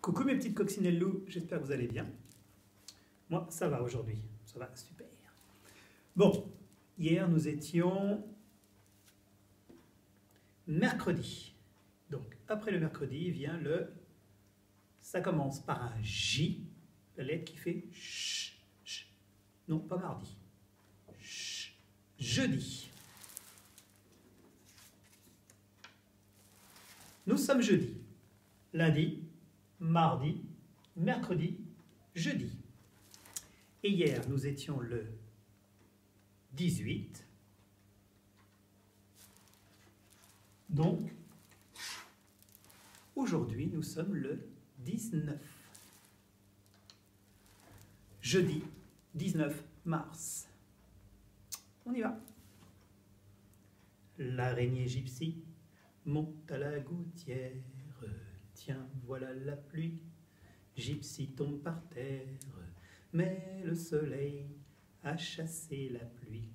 Coucou mes petites coccinelles-loups, j'espère que vous allez bien. Moi, ça va aujourd'hui, ça va super. Bon, hier nous étions mercredi. Donc, après le mercredi vient le... Ça commence par un J, la lettre qui fait ch, ch. Non, pas mardi. Ch, jeudi. Nous sommes jeudi. Lundi, mardi, mercredi, jeudi. Et hier, nous étions le 18. Donc, aujourd'hui, nous sommes le 19. Jeudi 19 mars. On y va. L'araignée gypsy monte à la gouttière. Tiens, voilà la pluie. Gypsy tombe par terre. Mais le soleil a chassé la pluie.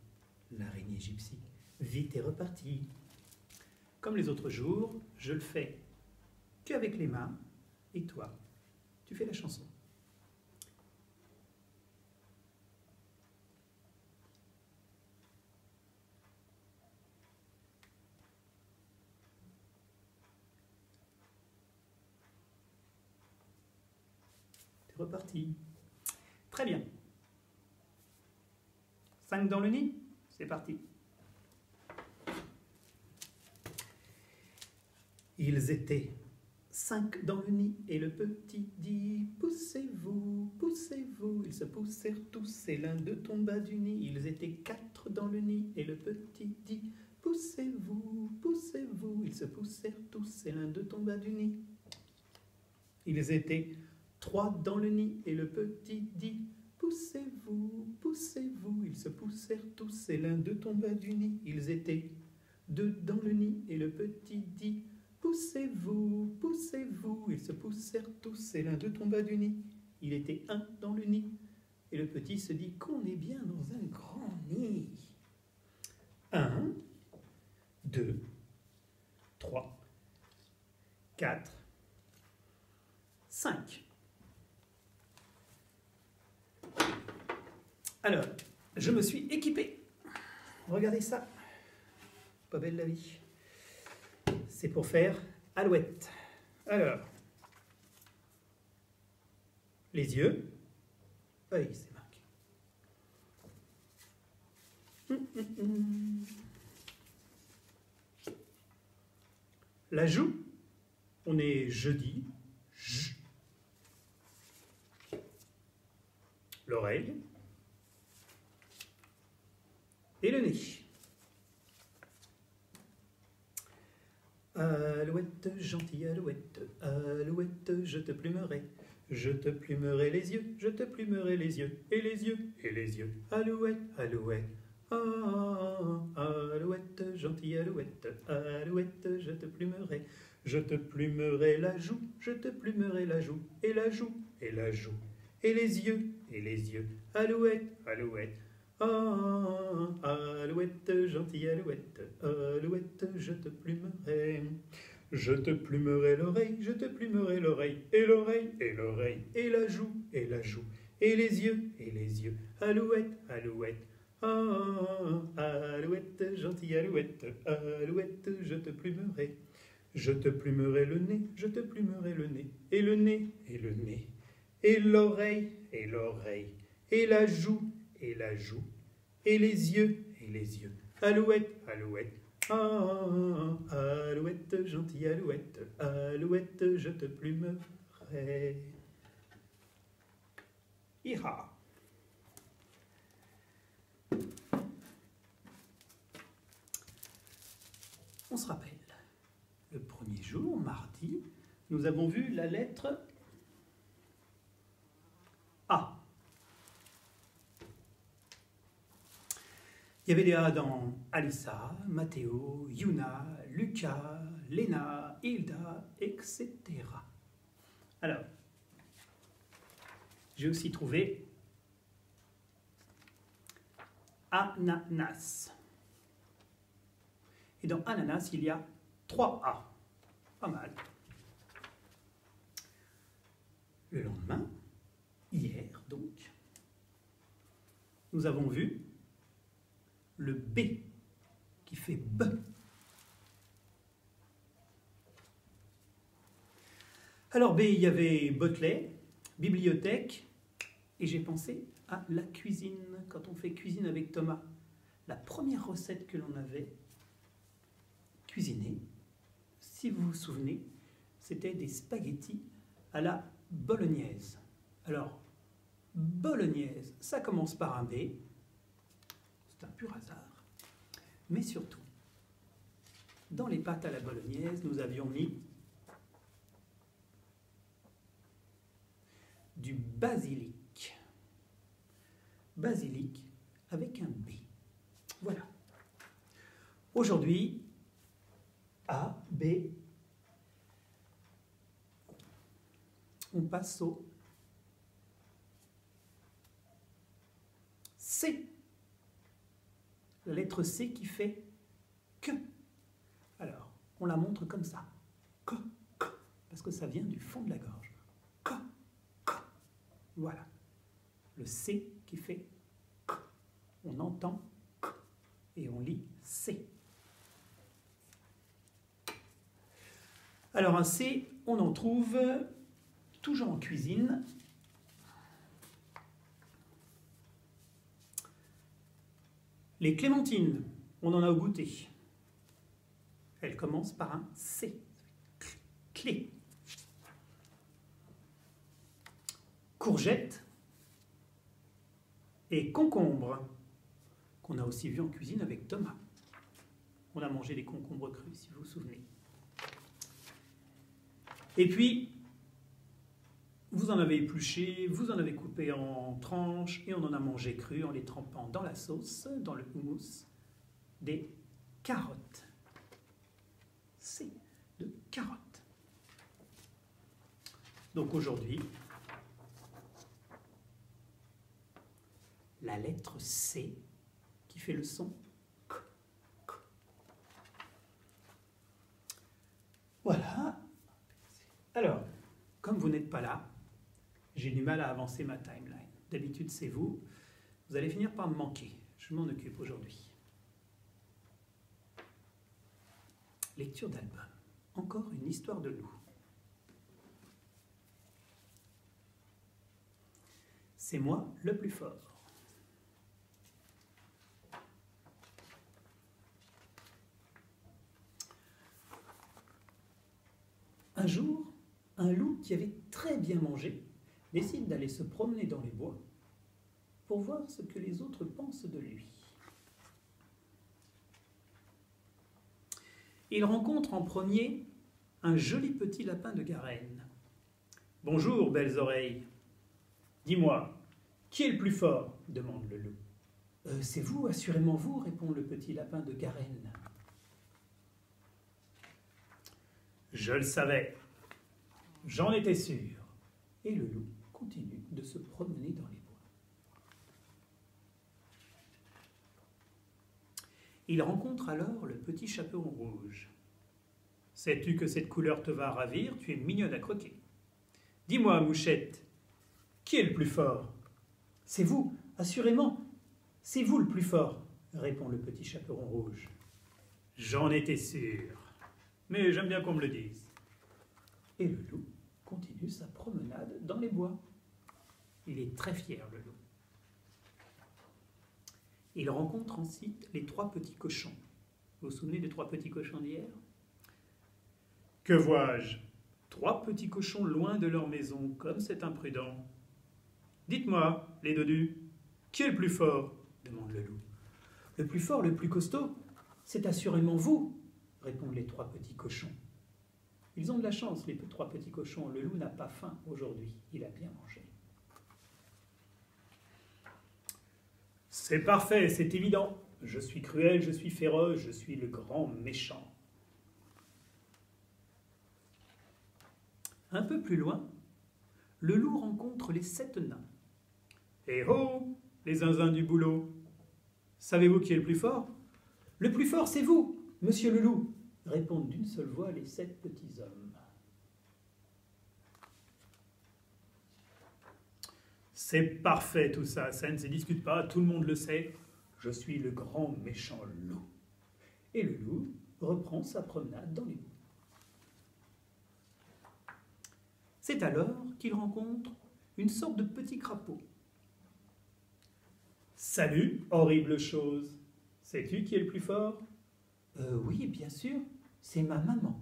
L'araignée gypsy, vite est repartie. Comme les autres jours, je le fais qu'avec les mains. Et toi, tu fais la chanson. C'est reparti. Très bien. 5 dans le nid, c'est parti. Ils étaient 5 dans le nid et le petit dit « Poussez-vous, poussez-vous ». Ils se poussèrent tous et l'un d'eux tomba du nid. Ils étaient 4 dans le nid et le petit dit « Poussez-vous, poussez-vous ». Ils se poussèrent tous et l'un d'eux tomba du nid. Ils étaient 3 dans le nid et le petit dit « Poussez-vous, poussez-vous ». Ils se poussèrent tous et l'un d'eux tomba du nid. Ils étaient 2 dans le nid et le petit dit « Poussez-vous, poussez-vous ». Ils se poussèrent tous et l'un d'eux tomba du nid. Il était 1 dans le nid et le petit se dit qu'on est bien dans un grand nid. 1, 2, 3, 4, 5. Alors, je me suis équipé. Regardez ça. Pas belle la vie. C'est pour faire alouette. Alors, les yeux. Oui, c'est marqué. La joue. On est jeudi. J. L'oreille. Et le nez. Alouette, gentille alouette, alouette, je te plumerai. Je te plumerai les yeux, je te plumerai les yeux, et les yeux, et les yeux. Alouette, alouette, alouette, gentille alouette, alouette, je te plumerai. Je te plumerai la joue, je te plumerai la joue, et la joue, et la joue. Et les yeux, et les yeux. Alouette, alouette. Alouette, gentille alouette, alouette, je te plumerai. Je te plumerai l'oreille, je te plumerai l'oreille, et l'oreille, et l'oreille, et la joue, et la joue, et les yeux, et les yeux. Alouette, alouette, alouette, gentille alouette, alouette, je te plumerai. Je te plumerai le nez, je te plumerai le nez, et le nez, et le nez, et l'oreille, et l'oreille, et la joue, et la joue, et les yeux, et les yeux. Alouette, alouette, alouette, gentille alouette, alouette, je te plumerai. Ira. On se rappelle, le premier jour, mardi, nous avons vu la lettre A. Il y avait des A dans Alissa, Mathéo, Yuna, Lucas, Léna, Hilda, etc. Alors, j'ai aussi trouvé ananas. Et dans ananas, il y a 3 A. Pas mal. Le lendemain, hier donc, nous avons vu le B qui fait B. Alors B, il y avait Botley, bibliothèque, et j'ai pensé à la cuisine. Quand on fait cuisine avec Thomas, la première recette que l'on avait cuisinée, si vous vous souvenez, c'était des spaghettis à la bolognaise. Alors, bolognaise, ça commence par un B, c'est un pur hasard, mais surtout, dans les pâtes à la bolognaise, nous avions mis du basilic. Basilic avec un B. Voilà. Aujourd'hui, A, B, on passe au C. La lettre C qui fait que. Alors, on la montre comme ça. Que, parce que ça vient du fond de la gorge. Que. Voilà. Le C qui fait que. On entend que et on lit C. Alors un C, on en trouve toujours en cuisine. Les clémentines, on en a au goûter. Elles commencent par un C. Clé. Courgette et concombre, qu'on a aussi vu en cuisine avec Thomas. On a mangé des concombres crus, si vous vous souvenez. Et puis, vous en avez épluché, vous en avez coupé en tranches, et on en a mangé cru en les trempant dans la sauce, dans le houmous, des carottes. C'est de carottes. Donc aujourd'hui, la lettre C qui fait le son K. Voilà. Alors, comme vous n'êtes pas là, j'ai du mal à avancer ma timeline. D'habitude, c'est vous. Vous allez finir par me manquer. Je m'en occupe aujourd'hui. Lecture d'album. Encore une histoire de loup. C'est moi le plus fort. Un jour, un loup qui avait très bien mangé décide d'aller se promener dans les bois pour voir ce que les autres pensent de lui. Il rencontre en premier un joli petit lapin de Garenne. « Bonjour, belles oreilles. Dis-moi, qui est le plus fort ?» demande le loup. C'est vous, assurément vous, répond le petit lapin de Garenne. Je le savais, j'en étais sûr. Et le loup continue de se promener dans les bois. Il rencontre alors le petit chaperon rouge. Sais-tu que cette couleur te va ravir? Tu es mignonne à croquer. Dis-moi, mouchette, qui est le plus fort? C'est vous, assurément, c'est vous le plus fort, répond le petit chaperon rouge. J'en étais sûr, mais j'aime bien qu'on me le dise. Et le loup continue sa promenade dans les bois. Il est très fier, le loup. Il rencontre ensuite les trois petits cochons. Vous vous souvenez des trois petits cochons d'hier? Que vois-je? Trois petits cochons loin de leur maison, comme c'est imprudent. Dites-moi, les dodus, qui est le plus fort? Demande le loup. Le plus fort, le plus costaud, c'est assurément vous, répondent les trois petits cochons. Ils ont de la chance, les trois petits cochons. Le loup n'a pas faim aujourd'hui, il a bien mangé. C'est parfait, c'est évident. Je suis cruel, je suis féroce, je suis le grand méchant. Un peu plus loin, le loup rencontre les 7 nains. Eh oh, les zinzins du boulot! Savez-vous qui est le plus fort? Le plus fort, c'est vous, monsieur le loup, répondent d'une seule voix les 7 petits hommes. C'est parfait tout ça, ça ne se discute pas, tout le monde le sait. Je suis le grand méchant loup. Et le loup reprend sa promenade dans les bois. C'est alors qu'il rencontre une sorte de petit crapaud. Salut, horrible chose. Sais-tu qui est le plus fort? Oui, bien sûr, c'est ma maman.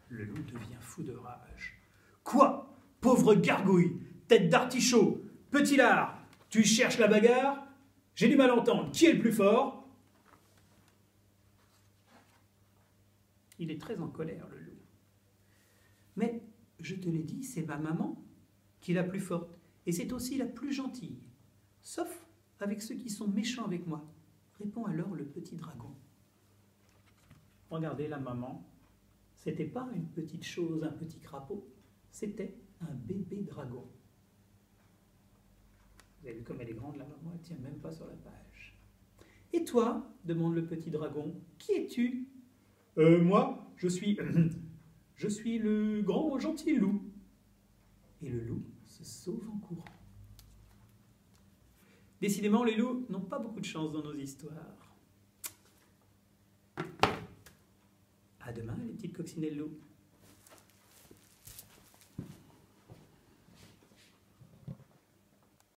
Le loup devient fou de rage. Quoi? Pauvre gargouille, tête d'artichaut, petit lard, tu cherches la bagarre? J'ai du mal à entendre, qui est le plus fort? Il est très en colère, le loup. Mais, je te l'ai dit, c'est ma maman qui est la plus forte, et c'est aussi la plus gentille, sauf avec ceux qui sont méchants avec moi, répond alors le petit dragon. Regardez la maman, c'était pas une petite chose, un petit crapaud, c'était un bébé dragon. Vous avez vu comme elle est grande, la maman, elle ne tient même pas sur la page. Et toi, demande le petit dragon, qui es-tu? Moi, je suis le grand gentil loup. Et le loup se sauve en courant. Décidément, les loups n'ont pas beaucoup de chance dans nos histoires. À demain, les petites coccinelles loups.